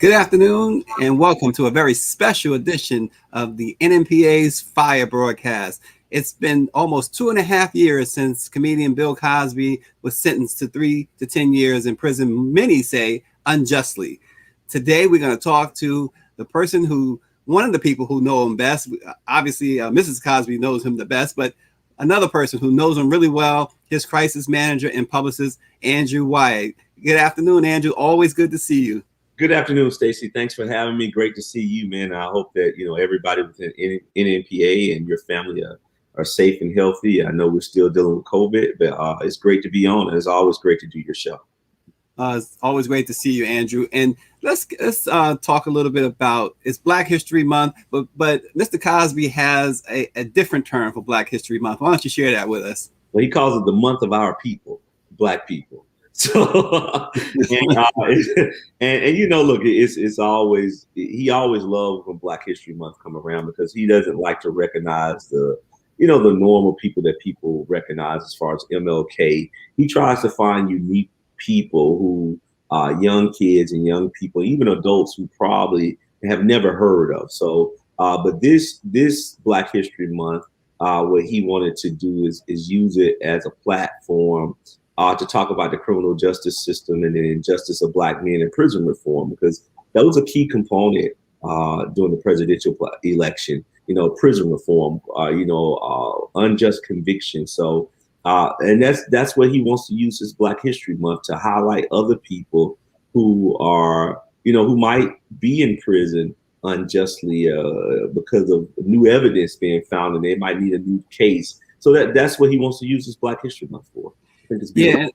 Good afternoon and welcome to a very special edition of the NMPA's Fire broadcast. It's been almost 2.5 years since comedian Bill Cosby was sentenced to 3 to 10 years in prison, many say unjustly. Today we're going to talk to the person one of the people who know him best. Obviously, Mrs. Cosby knows him the best, but another person who knows him really well, his crisis manager and publicist, Andrew Wyatt. Good afternoon, Andrew. Always good to see you. Good afternoon, Stacey. Thanks for having me. Great to see you, man. I hope that everybody within NMPA and your family are safe and healthy. I know we're still dealing with COVID, but it's great to be on. It's always great to do your show. It's always great to see you, Andrew. And let's talk a little bit about it's Black History Month, but Mr. Cosby has a different term for Black History Month. Why don't you share that with us? Well, he calls it the month of our people, Black people. So and look, it's always he always loves when Black History Month come around because he doesn't like to recognize the normal people that people recognize as far as MLK. He tries to find unique people who young kids and young people, even adults who probably have never heard of. So but this Black History Month, what he wanted to do is use it as a platform to talk about the criminal justice system and the injustice of Black men in prison reform, because that was a key component during the presidential election. Prison reform, unjust conviction. So, and that's what he wants to use this Black History Month to highlight other people who are, who might be in prison unjustly because of new evidence being found, and they might need a new case. So that's what he wants to use this Black History Month for. Yeah,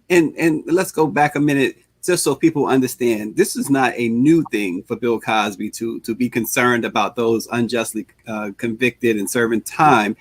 and let's go back a minute just so people understand. This is not a new thing for Bill Cosby to be concerned about those unjustly convicted and serving time.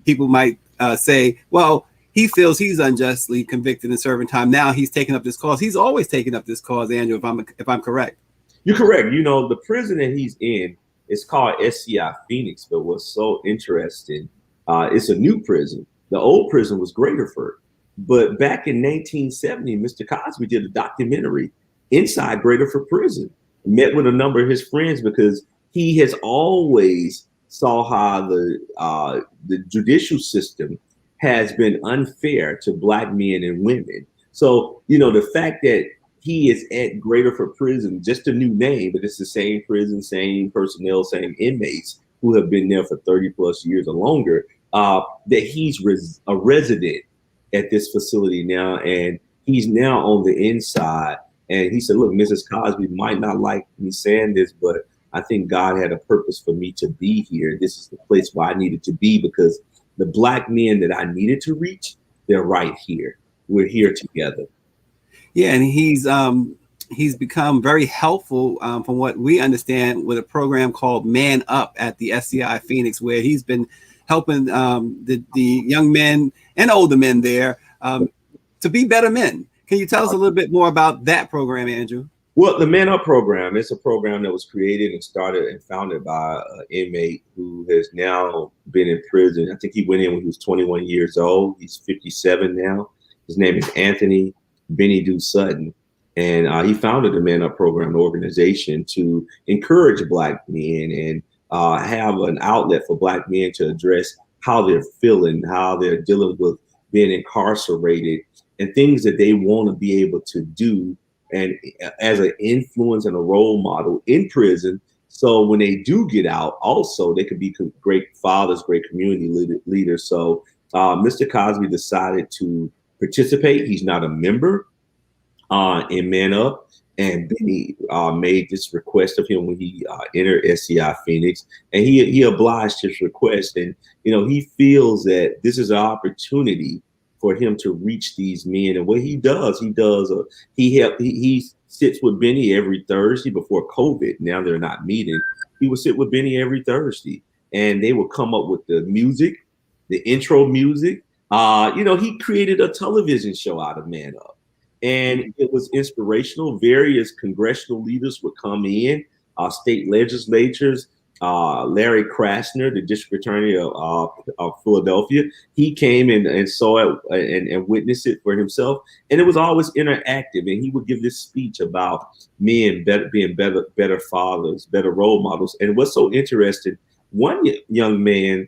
People might say, well, he feels he's unjustly convicted and serving time. Now he's taking up this cause. He's always taken up this cause, Andrew, if I'm correct. You're correct. The prison that he's in is called SCI-Phoenix, but what's so interesting, it's a new prison. The old prison was Graterford. But back in 1970, Mr. Cosby did a documentary inside Graterford Prison, met with a number of his friends because he has always saw how the judicial system has been unfair to Black men and women. So, the fact that he is at Graterford Prison, just a new name, but it's the same prison, same personnel, same inmates who have been there for 30 plus years or longer, that he's a resident at this facility now, and he's now on the inside. And he said, look, Mrs. Cosby might not like me saying this, but I think God had a purpose for me to be here. This is the place where I needed to be because the Black men that I needed to reach, they're right here. We're here together. Yeah, and he's become very helpful from what we understand with a program called Man Up at the SCI-Phoenix, where he's been helping the young men and older men there to be better men. Can you tell us a little bit more about that program, Andrew? Well, the Man Up program, it's a program that was created and started and founded by an inmate who has now been in prison. I think he went in when he was 21 years old. He's 57 now. His name is Anthony Benny Due Sutton. And he founded the Man Up program, an organization to encourage Black men and have an outlet for Black men to address how they're feeling, how they're dealing with being incarcerated, and things that they want to be able to do, and as an influence and a role model in prison. So when they do get out, also they could be great fathers, great community leaders. So Mr. Cosby decided to participate. He's not a member in Man Up. And Benny made this request of him when he entered SCI-Phoenix, and he obliged his request. And he feels that this is an opportunity for him to reach these men. And what he does, he sits with Benny every Thursday before COVID. Now they're not meeting. He would sit with Benny every Thursday, and they would come up with the music, the intro music. He created a television show out of Man Up. And it was inspirational. Various congressional leaders would come in, state legislatures, Larry Krasner, the district attorney of Philadelphia, he came and saw it and witnessed it for himself. And it was always interactive. And he would give this speech about men being better fathers, better role models. And what's so interesting, one young man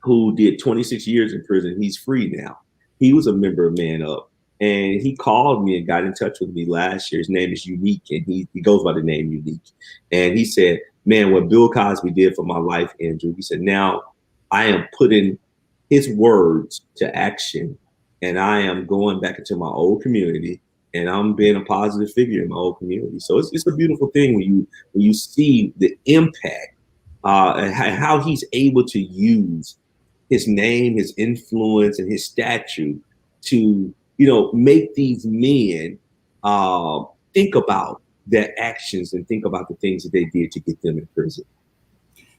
who did 26 years in prison, he's free now. He was a member of Man Up. And he called me and got in touch with me last year. His name is Unique, and he goes by the name Unique. And he said, man, what Bill Cosby did for my life, Andrew, he said, now I am putting his words to action, and I am going back into my old community, and I'm being a positive figure in my old community. So it's a beautiful thing when you see the impact and how he's able to use his name, his influence, and his statue to make these men think about their actions and think about the things that they did to get them in prison.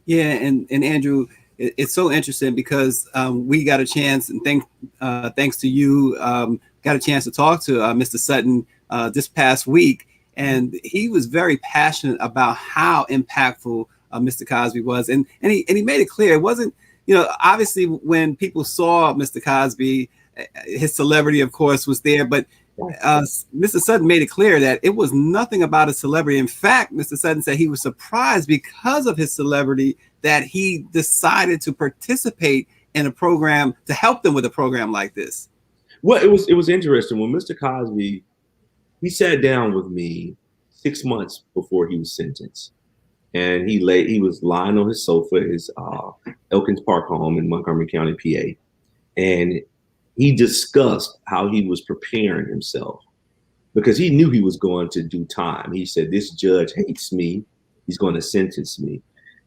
Yeah, and Andrew, it's so interesting because we got a chance, and thanks to you, got a chance to talk to Mr. Sutton this past week, and he was very passionate about how impactful Mr. Cosby was, and he made it clear it wasn't, obviously when people saw Mr. Cosby, his celebrity, of course, was there, but Mr. Sutton made it clear that it was nothing about his celebrity. In fact, Mr. Sutton said he was surprised because of his celebrity that he decided to participate in a program to help them with a program like this. Well, it was interesting when Mr. Cosby, he sat down with me 6 months before he was sentenced, and he was lying on his sofa at his Elkins Park home in Montgomery County, PA, and he discussed how he was preparing himself because he knew he was going to do time. He said, this judge hates me. He's going to sentence me.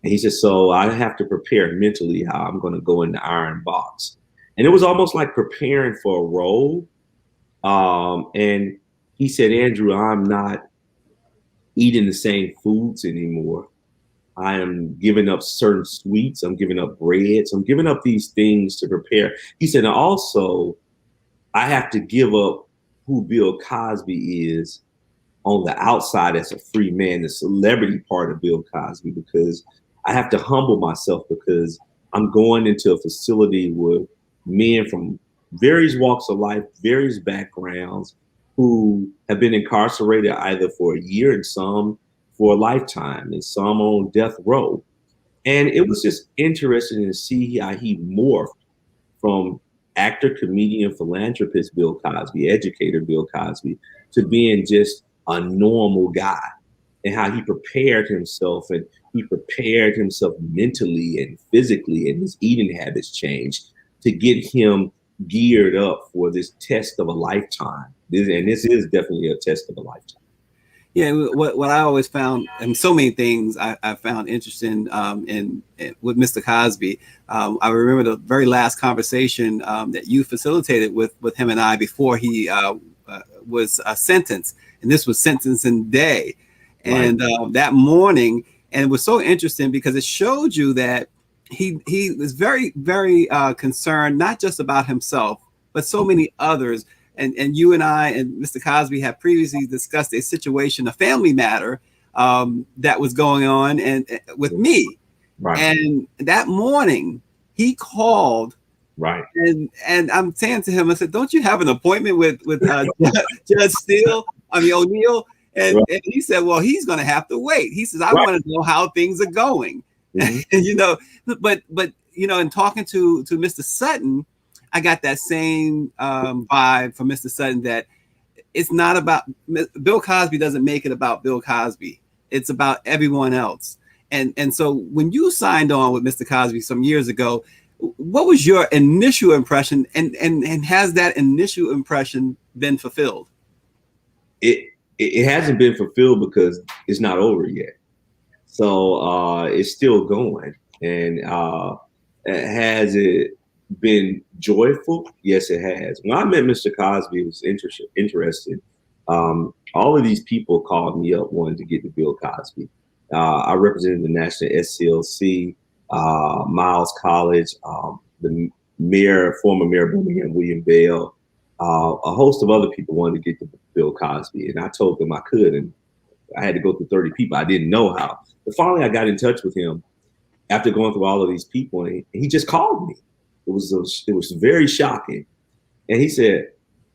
And he said, so I have to prepare mentally how I'm going to go in the iron box. And it was almost like preparing for a role. And he said, Andrew, I'm not eating the same foods anymore. I am giving up certain sweets. I'm giving up breads. I'm giving up these things to prepare. He said, and also, I have to give up who Bill Cosby is on the outside as a free man, the celebrity part of Bill Cosby, because I have to humble myself because I'm going into a facility with men from various walks of life, various backgrounds, who have been incarcerated either for a year and some for a lifetime, and some on death row. And it was just interesting to see how he morphed from actor, comedian, philanthropist Bill Cosby, educator Bill Cosby, to being just a normal guy, and how he prepared himself, and he prepared himself mentally and physically, and his eating habits changed to get him geared up for this test of a lifetime. This is definitely a test of a lifetime. Yeah, what I always found, and so many things I found interesting in with Mr. Cosby. I remember the very last conversation that you facilitated with him and I before he was sentenced, and this was sentencing day, and that morning, and it was so interesting because it showed you that he was very, very concerned not just about himself, but so many others. And you and I and Mr. Cosby have previously discussed a situation, a family matter that was going on and with me. Right. And that morning he called. Right. And I'm saying to him, I said, don't you have an appointment with Judge O'Neill? And, right. And he said, well, he's going to have to wait. He says, I want to know how things are going. Mm-hmm. but in talking to Mr. Sutton, I got that same vibe from Mr. Sutton that it's not about Bill Cosby. Doesn't make it about Bill Cosby. It's about everyone else. And so when you signed on with Mr. Cosby some years ago, what was your initial impression? And has that initial impression been fulfilled? It hasn't been fulfilled because it's not over yet. So it's still going. And has it been joyful? Yes, it has. When I met Mr. Cosby, it was interesting. All of these people called me up wanting to get to Bill Cosby. I represented the national SCLC, Miles College, the former mayor of Birmingham, William Bell, a host of other people wanted to get to Bill Cosby. And I told them I could, and I had to go through 30 people. I didn't know how. But finally, I got in touch with him. after going through all of these people, and he just called me. It was very shocking. And he said,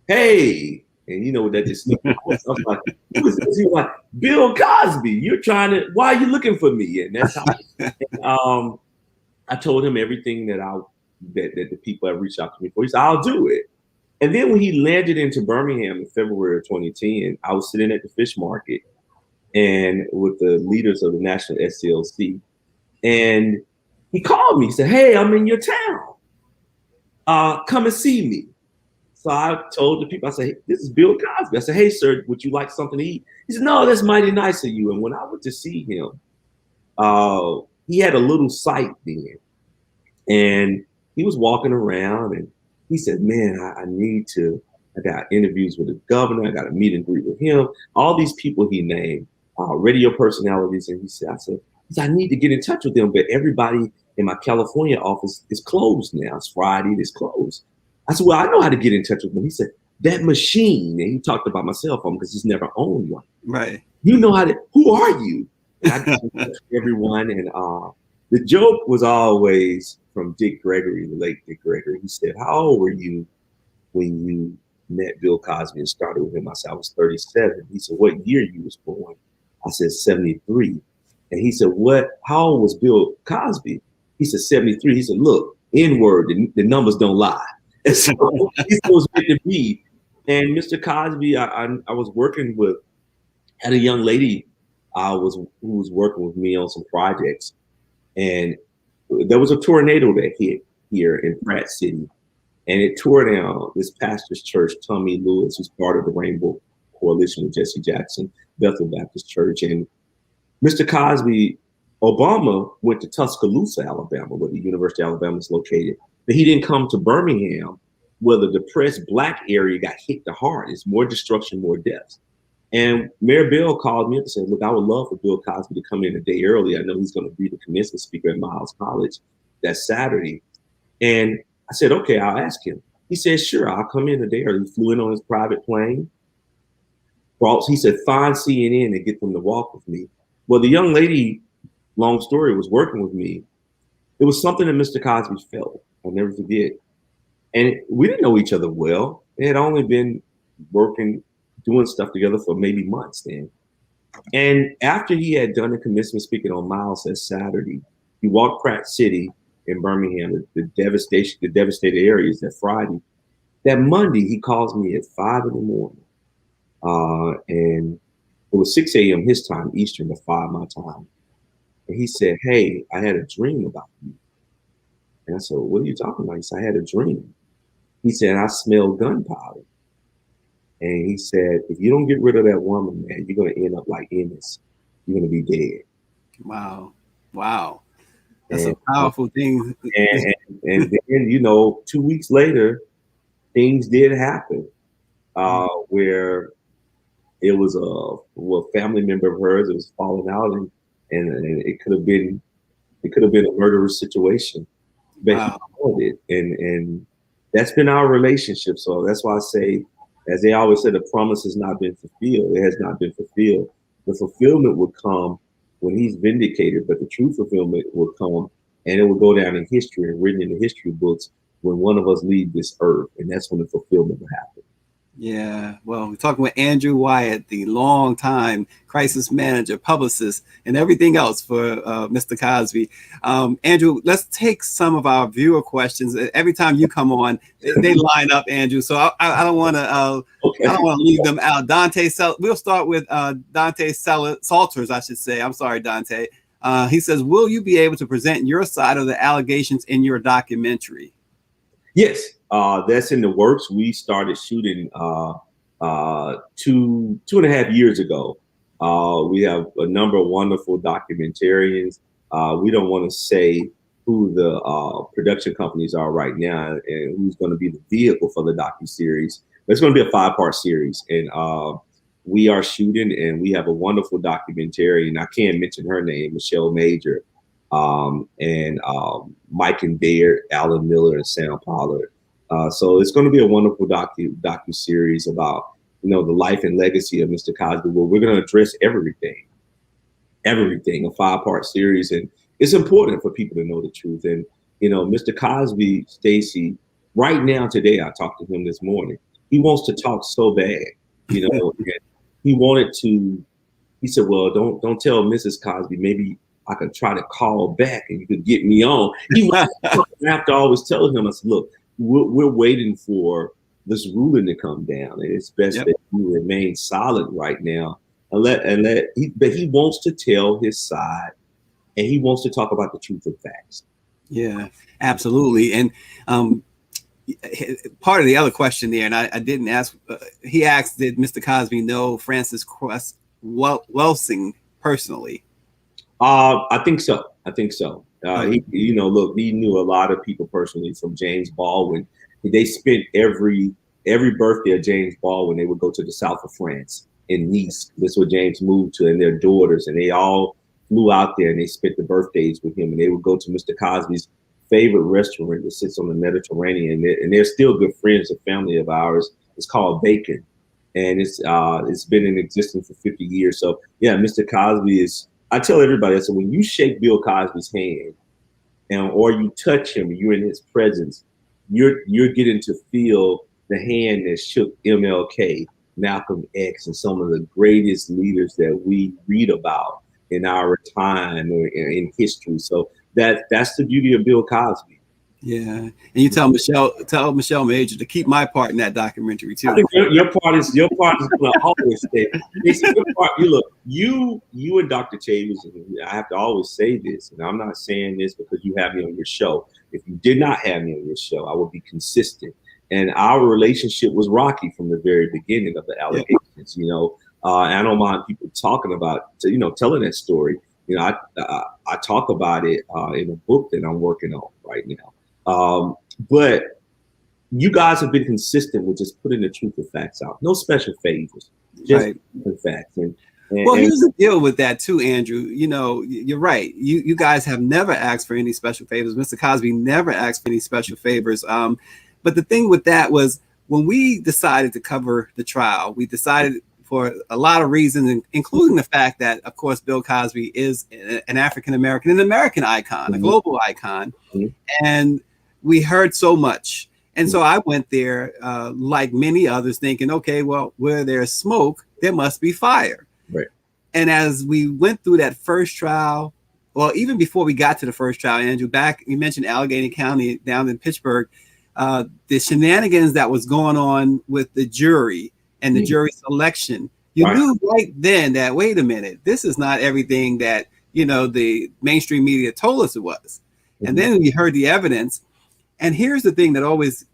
"Hey," and you know what that just I was like, he was like, "Bill Cosby, you're trying to, why are you looking for me?" And that's how I told him everything that that the people have reached out to me for. He said, "I'll do it." And then when he landed into Birmingham in February of 2010, I was sitting at the fish market and with the leaders of the National SCLC. And he called me, he said, "Hey, I'm in your town. Come and see me." So I told the people, I said, "Hey, this is Bill Cosby." I said, "Hey, sir, would you like something to eat?" He said, "No, that's mighty nice of you." And when I went to see him, he had a little sight then. And he was walking around and he said, "Man, I got interviews with the governor. I got a meet and greet with him." All these people he named, radio personalities. And he said, "I need to get in touch with them, but everybody in my California office is closed now. It's Friday, it's closed." I said, "Well, I know how to get in touch with them." He said, "That machine," and he talked about my cell phone because he's never owned one. Right. "You know how to, who are you?" And I got in touch with everyone. And the joke was always from Dick Gregory, the late Dick Gregory. He said, "How old were you when you met Bill Cosby and started with him?" I said, "I was 37. He said, "What year you was born?" I said, 73. And he said, how old was Bill Cosby? He said, 73. He said, "Look, N-word, the numbers don't lie." And so he was meant to be. And Mr. Cosby, I was working with, had a young lady who was working with me on some projects. And there was a tornado that hit here in Pratt City. And it tore down this pastor's church, Tommy Lewis, who's part of the Rainbow Coalition with Jesse Jackson, Bethel Baptist Church. And Mr. Cosby, Obama went to Tuscaloosa, Alabama, where the University of Alabama is located. But he didn't come to Birmingham, where the depressed Black area got hit the hardest, more destruction, more deaths. And Mayor Bill called me up and said, "Look, I would love for Bill Cosby to come in a day early. I know he's going to be the commencement speaker at Miles College that Saturday." And I said, "Okay, I'll ask him." He said, "Sure, I'll come in a day early." He flew in on his private plane. He said, "Find CNN and get them to walk with me." Well, the young lady, long story, was working with me. It was something that Mr. Cosby felt. I'll never forget. And we didn't know each other well. They had only been working, doing stuff together for maybe months then. And after he had done the commencement speaking on Miles that Saturday, he walked Pratt City in Birmingham, the devastated areas that Friday. That Monday, he calls me at 5 a.m. And it was 6 a.m. his time, Eastern, to 5 my time. And he said, "Hey, I had a dream about you." And I said, "What are you talking about?" He said, "I had a dream." He said, "I smell gunpowder." And he said, "If you don't get rid of that woman, man, you're going to end up like Ennis. You're going to be dead." Wow. Wow. That's a powerful thing. And then, 2 weeks later, things did happen where it was a family member of hers that was falling out, and it could have been a murderous situation. But he called it, and that's been our relationship. So that's why I say, as they always say, the promise has not been fulfilled. It has not been fulfilled. The fulfillment will come when he's vindicated, but the true fulfillment will come, and it will go down in history and written in the history books when one of us leaves this earth, and that's when the fulfillment will happen. Yeah, well, we're talking with Andrew Wyatt, the longtime crisis manager, publicist, and everything else for Mr. Cosby. Andrew, let's take some of our viewer questions. Every time you come on, they line up, Andrew. So I don't want to I don't want to leave them out. We'll start with Dante Salters, I should say. I'm sorry, Dante. He says, "Will you be able to present your side of the allegations in your documentary?" Yes, that's in the works. We started shooting 2.5 years ago. We have a number of wonderful documentarians. We don't want to say who the production companies are right now and who's going to be the vehicle for the docuseries. But it's going to be a 5-part series, and we are shooting, and we have a wonderful documentarian. I can't mention her name, Michelle Major. And Mike and Baird, Alan Miller, and Sam Pollard. So it's going to be a wonderful docu-series about, the life and legacy of Mr. Cosby, where we're going to address everything, a 5-part series. And it's important for people to know the truth. And, Mr. Cosby, Stacey, right now, today, I talked to him this morning. He wants to talk so bad, and he wanted to, he said, well, don't tell Mrs. Cosby, maybe I could try to call back and you could get me on. After I always telling him, I said, look, we're waiting for this ruling to come down. And it's best that you remain solid right now but he wants to tell his side and he wants to talk about the truth and facts. Yeah, absolutely. And part of the other question there, and I didn't ask, he asked, did Mr. Cosby know Francis Cress Welsing personally? I think so. He knew a lot of people personally, from James Baldwin. They spent every birthday of James Baldwin, they would go to the south of France in Nice. That's where James moved to, and their daughters, and they all flew out there and they spent the birthdays with him. And they would go to Mr. Cosby's favorite restaurant that sits on the Mediterranean, and they're still good friends, a family of ours. It's called Bacon, and it's been in existence for 50 years. So yeah, Mr. Cosby is. I tell everybody, I said, when you shake Bill Cosby's hand, or you touch him, you're in his presence, you're getting to feel the hand that shook MLK, Malcolm X, and some of the greatest leaders that we read about in our time or in history. So that's the beauty of Bill Cosby. Yeah, and you tell Michelle Major to keep my part in that documentary too. I think your part is gonna always stay. Your part, you and Dr. Chambers, and I have to always say this, and I'm not saying this because you have me on your show. If you did not have me on your show, I would be consistent. And our relationship was rocky from the very beginning of the allegations. I don't mind people talking about, telling that story. I talk about it in a book that I'm working on right now. But you guys have been consistent with just putting the truth and facts out. No special favors, just the facts. And here's the deal with that too, Andrew. You're right. You guys have never asked for any special favors. Mr. Cosby never asked for any special favors. But the thing with that was, when we decided to cover the trial, we decided for a lot of reasons, including the fact that, of course, Bill Cosby is an African-American, an American icon, a global icon. And we heard so much. And so I went there, like many others, thinking, okay, well, where there's smoke, there must be fire. Right. And as we went through that first trial, well, even before we got to the first trial, Andrew, you mentioned Allegheny County down in Pittsburgh, the shenanigans that was going on with the jury and the jury selection, you knew right then that, wait a minute, this is not everything that, the mainstream media told us it was. And then we heard the evidence. And here's the thing that always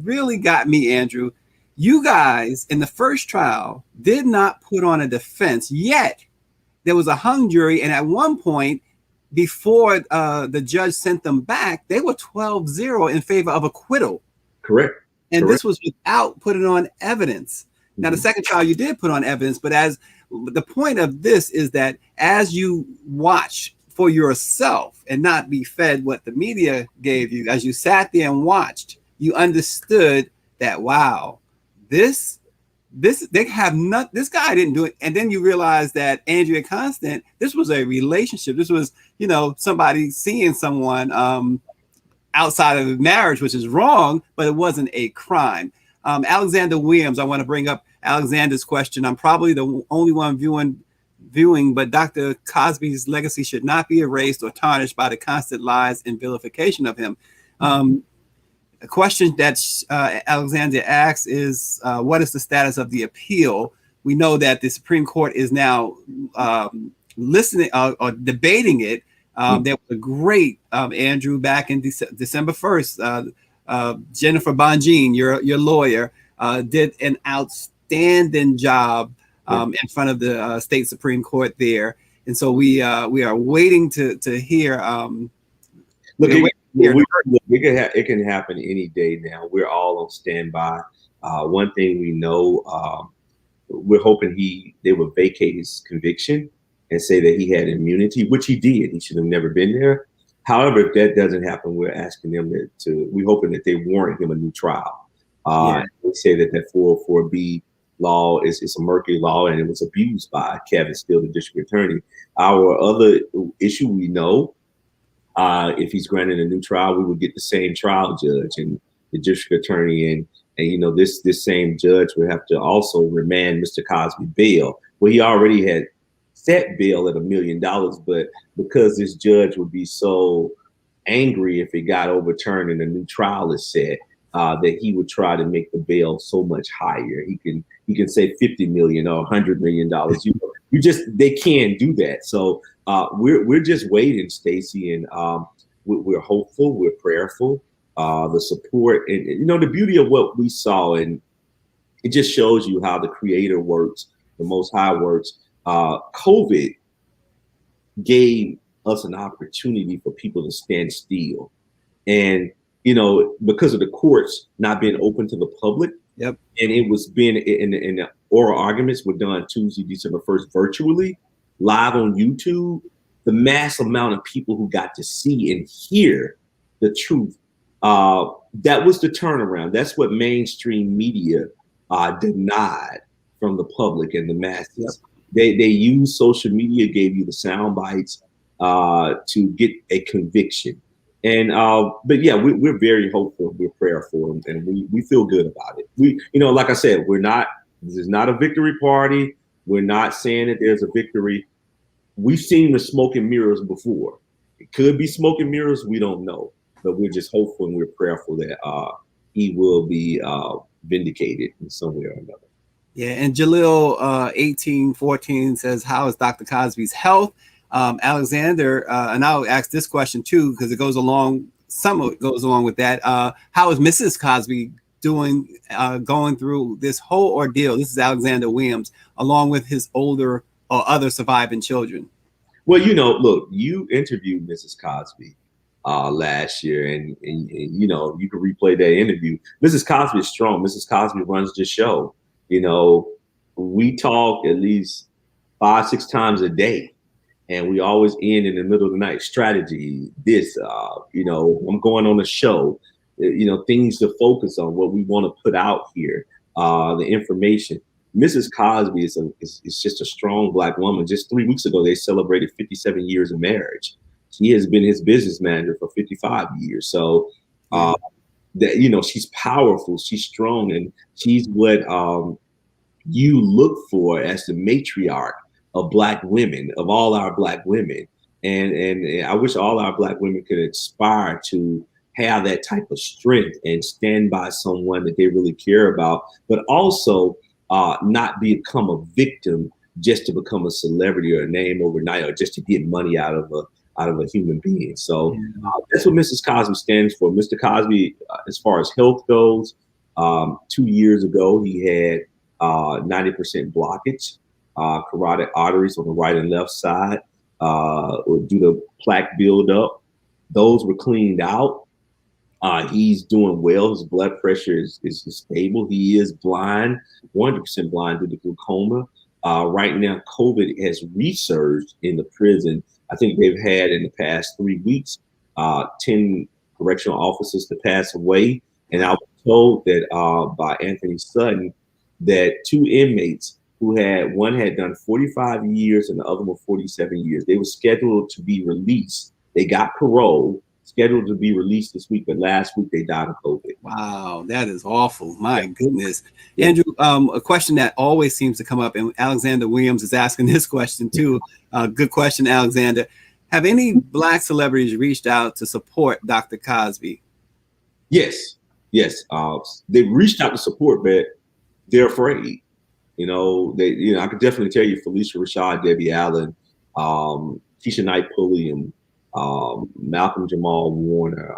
really got me, Andrew. You guys in the first trial did not put on a defense, yet there was a hung jury. And at one point, before the judge sent them back, they were 12-0 in favor of acquittal. Correct. And this was without putting on evidence. Now, the second trial, you did put on evidence, but the point of this is that as you watch for yourself and not be fed what the media gave you, as you sat there and watched, you understood that, wow, this guy didn't do it. And then you realize that Andrea Constant, this was a relationship. This was, somebody seeing someone outside of marriage, which is wrong, but it wasn't a crime. Alexander Williams, I want to bring up Alexander's question. I'm probably the only one viewing, but Dr. Cosby's legacy should not be erased or tarnished by the constant lies and vilification of him. A question that Alexander asks is, what is the status of the appeal? We know that the Supreme Court is now listening or debating it. There was a great, Andrew, back in December 1st, Jennifer Bonjean, your lawyer, did an outstanding job in front of the state Supreme Court there. And so we are waiting to hear. It can happen any day now. We're all on standby. One thing we know, we're hoping they will vacate his conviction and say that he had immunity, which he did. He should have never been there. However, if that doesn't happen, we're asking them we're hoping that they warrant him a new trial. They say that 404B law is a murky law, and it was abused by Kevin Steele, the district attorney. Our other issue, we know, if he's granted a new trial, we would get the same trial judge and the district attorney, and you know, this same judge would have to also remand Mr. Cosby bail. Well, he already had set bail at $1 million, but because this judge would be so angry if it got overturned and a new trial is set, that he would try to make the bail so much higher. He can say $50 million or $100 million. They can't do that. So we're just waiting, Stacey, and we're hopeful, we're prayerful. The support, and you know, the beauty of what we saw, and it just shows you how the Creator works, the Most High works. COVID gave us an opportunity for people to stand still, and you know, because of the courts not being open to the public. Yep. And it was being in the oral arguments were done Tuesday, December 1st, virtually, live on YouTube. The mass amount of people who got to see and hear the truth, that was the turnaround. That's what mainstream media denied from the public and the masses. Yep. They used social media, gave you the sound bites to get a conviction. And but yeah, we're very hopeful, we're prayerful, and we feel good about it. We, you know, like I said, this is not a victory party. We're not saying that there's a victory. We've seen the smoke and mirrors before. It could be smoke and mirrors, we don't know. But we're just hopeful and we're prayerful that he will be vindicated in some way or another. Yeah, and Jalil 1814 says, how is Dr. Cosby's health? Alexander, and I'll ask this question too, because it goes along, some of it goes along with that. How is Mrs. Cosby doing, going through this whole ordeal? This is Alexander Williams, along with his older or other surviving children. Well, you know, look, you interviewed Mrs. Cosby last year, and you know, you can replay that interview. Mrs. Cosby is strong. Mrs. Cosby runs the show. You know, we talk at least 5-6 times a day. And we always end in the middle of the night. Strategy, this, you know, I'm going on a show, you know, things to focus on, what we want to put out here, the information. Mrs. Cosby is just a strong Black woman. Just 3 weeks ago, they celebrated 57 years of marriage. She has been his business manager for 55 years. So, that, you know, she's powerful, she's strong, and she's what you look for as the matriarch of Black women, of all our Black women. And I wish all our Black women could aspire to have that type of strength and stand by someone that they really care about, but also not become a victim just to become a celebrity or a name overnight, or just to get money out of a human being. So that's what Mrs. Cosby stands for. Mr. Cosby, as far as health goes, 2 years ago, he had 90% blockage. Carotid arteries on the right and left side due to plaque buildup. Those were cleaned out. He's doing well. His blood pressure is stable. He is blind, 100% blind due to glaucoma. Right now, COVID has resurged in the prison. I think they've had in the past 3 weeks 10 correctional officers to pass away. And I was told that by Anthony Sutton that 2 inmates one had done 45 years and the other one 47 years. They were scheduled to be released. They got parole, scheduled to be released this week, but last week they died of COVID. Wow, that is awful. My goodness. Andrew, a question that always seems to come up, and Alexander Williams is asking this question too. Good question, Alexander. Have any Black celebrities reached out to support Dr. Cosby? Yes. They've reached out to support, but they're afraid. You know, I could definitely tell you Felicia Rashad, Debbie Allen, Keisha Knight Pulliam, Malcolm Jamal Warner,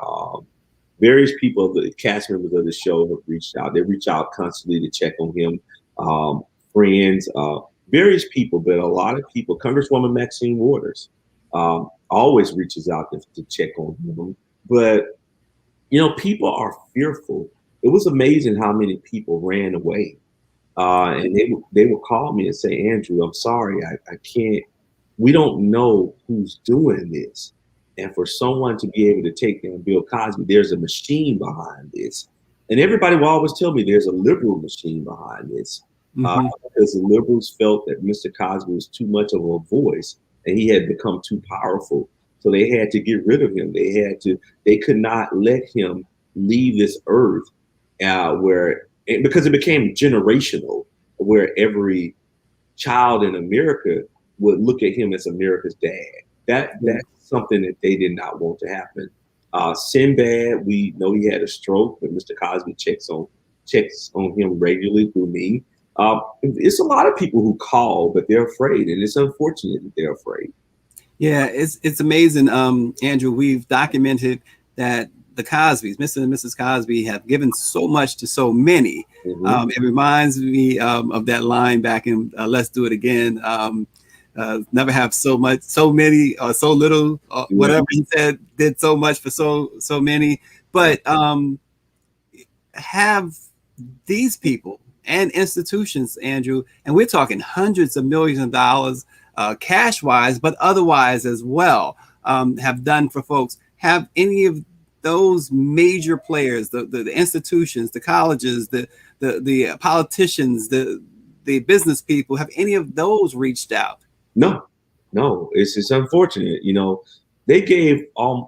various people, the cast members of the show have reached out. They reach out constantly to check on him, friends, various people, but a lot of people. Congresswoman Maxine Waters always reaches out to check on him. But, you know, people are fearful. It was amazing how many people ran away. And they would call me and say, Andrew, I'm sorry, I can't, we don't know who's doing this. And for someone to be able to take down Bill Cosby, there's a machine behind this. And everybody will always tell me there's a liberal machine behind this. because the liberals felt that Mr. Cosby was too much of a voice and he had become too powerful. So they had to get rid of him. They could not let him leave this earth because it became generational, where every child in America would look at him as America's dad. That's something that they did not want to happen. Sinbad, we know he had a stroke, but Mr. Cosby checks on him regularly through me. It's a lot of people who call, but they're afraid, and it's unfortunate that they're afraid. Yeah, it's amazing, Andrew. We've documented that the Cosbys, Mr. and Mrs. Cosby, have given so much to so many. It reminds me of that line back in Let's Do It Again. Never have so many, or so little, or whatever he said, did so much for so many. But have these people and institutions, Andrew, and we're talking hundreds of millions of dollars, cash wise, but otherwise as well, have done for folks. Have any of those major players, the institutions, the colleges, the politicians, the business people, have any of those reached out? No, it's unfortunate. They gave a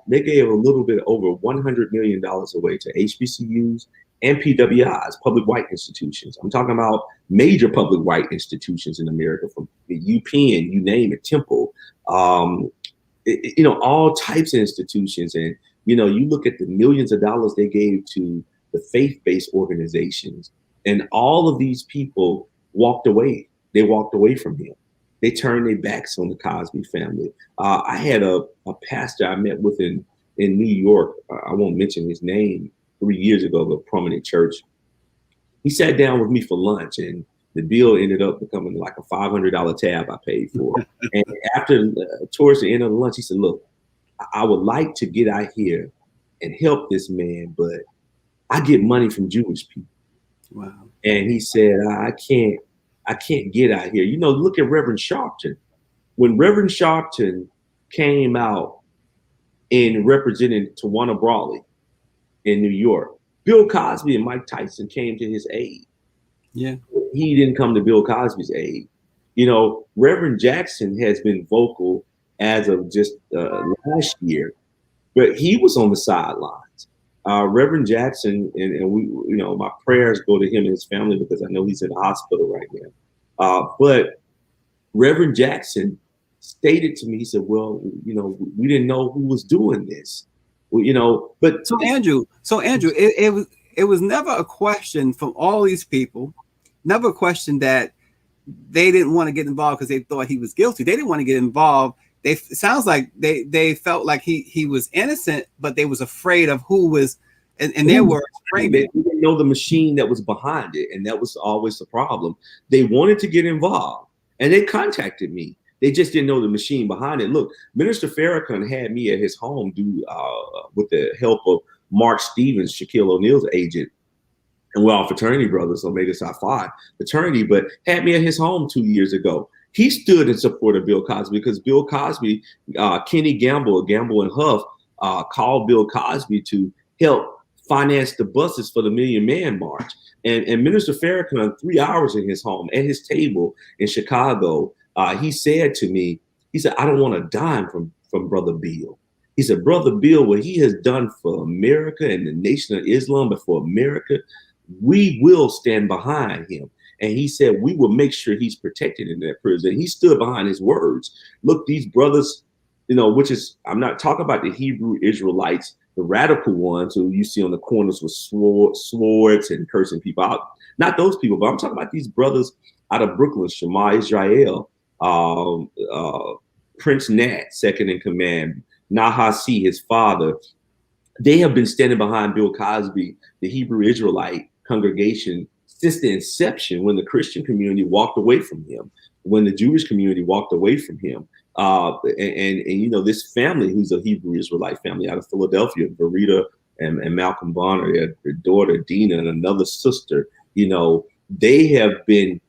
little bit over $100 million away to HBCUs and PWIs, public white institutions. I'm talking about major public white institutions in America, from the UPenn, you name it, Temple, all types of institutions. And, you look at the millions of dollars they gave to the faith-based organizations, and all of these people walked away. They walked away from him. They turned their backs on the Cosby family. I had a pastor I met with in New York. I won't mention his name. 3 years ago, of a prominent church. He sat down with me for lunch, and the bill ended up becoming like a $500 tab I paid for. And towards the end of the lunch, he said, "Look, I would like to get out here and help this man, but I get money from Jewish people." Wow. And he said, I can't get out here. Look at Reverend Sharpton. When Reverend Sharpton came out and represented Tawana Brawley in New York, Bill Cosby and Mike Tyson came to his aid. Yeah. He didn't come to Bill Cosby's aid. Reverend Jackson has been vocal as of just last year, but he was on the sidelines. Reverend Jackson, and we, my prayers go to him and his family, because I know he's in the hospital right now. But Reverend Jackson stated to me, he said, "Well, we didn't know who was doing this." But so Andrew, it was never a question from all these people, never a question that they didn't want to get involved because they thought he was guilty. They didn't want to get involved. It sounds like they felt like he was innocent, but they was afraid of who was, in their words, framing it. They didn't know the machine that was behind it, and that was always the problem. They wanted to get involved, and they contacted me. They just didn't know the machine behind it. Look, Minister Farrakhan had me at his home with the help of Mark Stevens, Shaquille O'Neal's agent, and we're all fraternity brothers, so Omega Psi Phi fraternity, but had me at his home 2 years ago. He stood in support of Bill Cosby because Bill Cosby, Kenny Gamble and Huff, called Bill Cosby to help finance the buses for the Million Man March. And Minister Farrakhan, 3 hours in his home, at his table in Chicago, he said to me, he said, "I don't want a dime from Brother Bill." He said, "Brother Bill, what he has done for America and the Nation of Islam, but for America, we will stand behind him." And he said, "We will make sure he's protected in that prison." He stood behind his words. Look, these brothers, I'm not talking about the Hebrew Israelites, the radical ones who you see on the corners with swords and cursing people out. Not those people, but I'm talking about these brothers out of Brooklyn, Shema Israel, Prince Nat, second in command, Nahasi, his father. They have been standing behind Bill Cosby, the Hebrew Israelite congregation, since the inception, when the Christian community walked away from him, when the Jewish community walked away from him. And this family, who's a Hebrew Israelite family out of Philadelphia, Verita and Malcolm Bonner, their daughter Dina, and another sister, they have been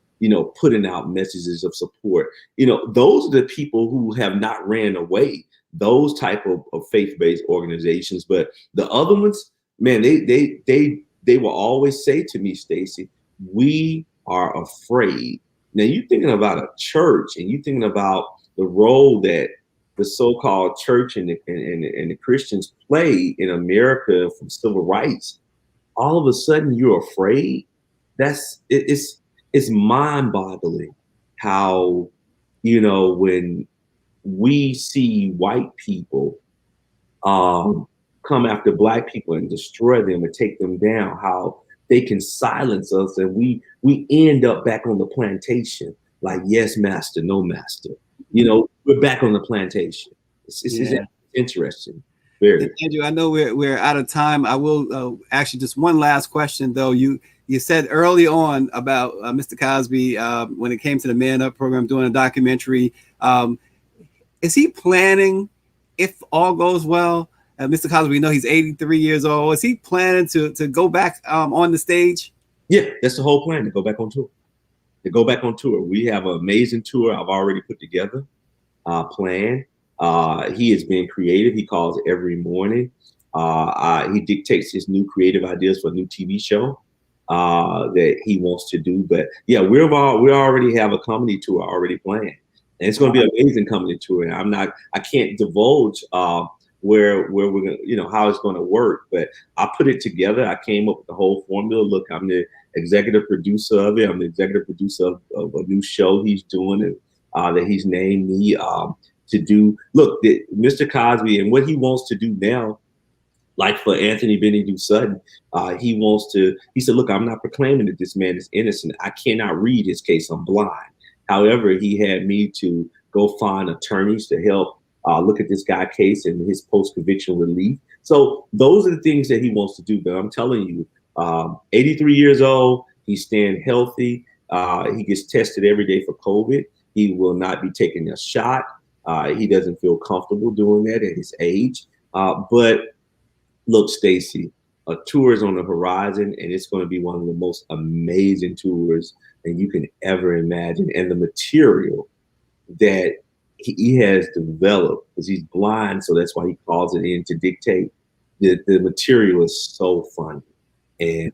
putting out messages of support. Those are the people who have not ran away, those type of faith-based organizations. But the other ones, man, they will always say to me, Stacey, we are afraid. Now you're thinking about a church, and you're thinking about the role that the so-called church and the Christians play in America from civil rights. All of a sudden, you're afraid. It's mind-boggling how, when we see white people come after black people and destroy them and take them down, how they can silence us, and we end up back on the plantation. Like, yes, master, no master. We're back on the plantation. It's interesting. Very. Andrew, I know we're out of time. I will actually just one last question though. You said early on about Mr. Cosby when it came to the Man Up program, doing a documentary. Is he planning, if all goes well, Mr. Cosby, we know he's 83 years old. Is he planning to go back on the stage? Yeah, that's the whole plan, to go back on tour. We have an amazing tour I've already put together, planned. He has been creative. He calls every morning. He dictates his new creative ideas for a new TV show that he wants to do. But yeah, we already have a comedy tour already planned, and it's going to be an amazing comedy tour. And I can't divulge where we're gonna, how it's going to work, but I put it together. I came up with the whole formula. Look, I'm the executive producer of it. I'm the executive producer of a new show he's doing, and that he's named me to do. Look, Mr. Cosby and what he wants to do now, like for Anthony Benny Sutton, he said, look, I'm not proclaiming that this man is innocent. I cannot read his case. I'm blind. However, he had me to go find attorneys to help look at this guy's case and his post-conviction relief. So those are the things that he wants to do. But I'm telling you, 83 years old, he's staying healthy. He gets tested every day for COVID. He will not be taking a shot. He doesn't feel comfortable doing that at his age. But look, Stacey, a tour is on the horizon, and it's going to be one of the most amazing tours that you can ever imagine. And the material that he has developed, because he's blind, so that's why he calls it in to dictate. The material is so funny. And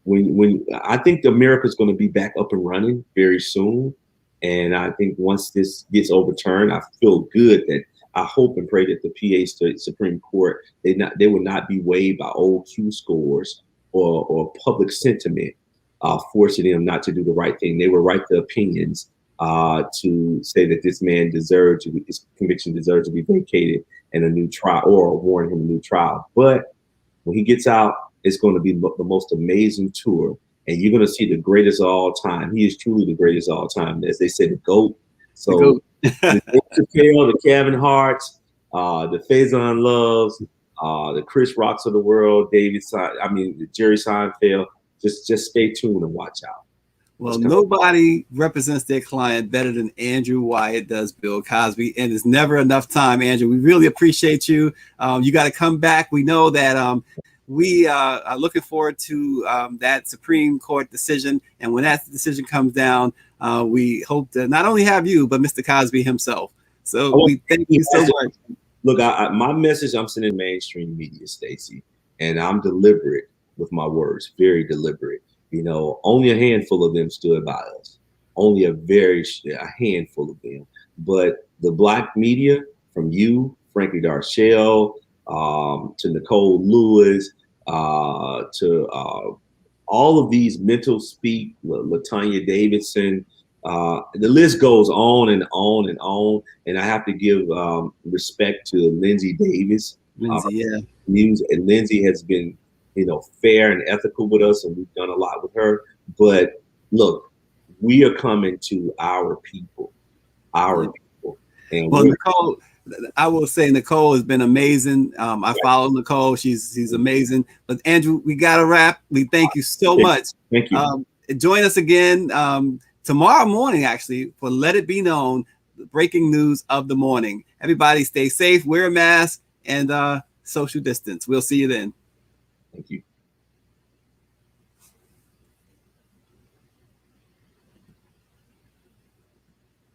when I think America is going to be back up and running very soon. And I think once this gets overturned, I feel good that I hope and pray that the PA Supreme Court, they will not be weighed by old Q scores or public sentiment, forcing them not to do the right thing. They will write the opinions to say that this man his conviction deserves to be vacated and a new trial, or warrant him a new trial. But when he gets out, it's going to be the most amazing tour. And you're going to see the greatest of all time. He is truly the greatest of all time. As they say, the GOAT. So the Chappelle, the Kevin Harts, the Faison Loves, the Chris Rocks of the world, the Jerry Seinfeld. Just stay tuned and watch out. Well, nobody represents their client better than Andrew Wyatt does Bill Cosby, and it's never enough time, Andrew. We really appreciate you. You got to come back. We know that we are looking forward to that Supreme Court decision, and when that decision comes down, we hope to not only have you, but Mr. Cosby himself. So we thank you so much. Look, my message I'm sending mainstream media, Stacey, and I'm deliberate with my words, very deliberate. Only a handful of them stood by us. Only a handful of them. But the Black media, from you, Frankie Darshell, to Nicole Lewis, to all of these mental speak, LaTanya Davidson, the list goes on and on and on. And I have to give respect to Lindsay Davis. And Lindsay has been fair and ethical with us, and we've done a lot with her. But look, we are coming to our people. And well, Nicole, I will say Nicole has been amazing. I follow Nicole. She's amazing. But Andrew, we got to wrap. We thank you so much. Thank you. Join us again tomorrow morning, actually, for Let It Be Known, the breaking news of the morning. Everybody stay safe, wear a mask, and social distance. We'll see you then. Thank you.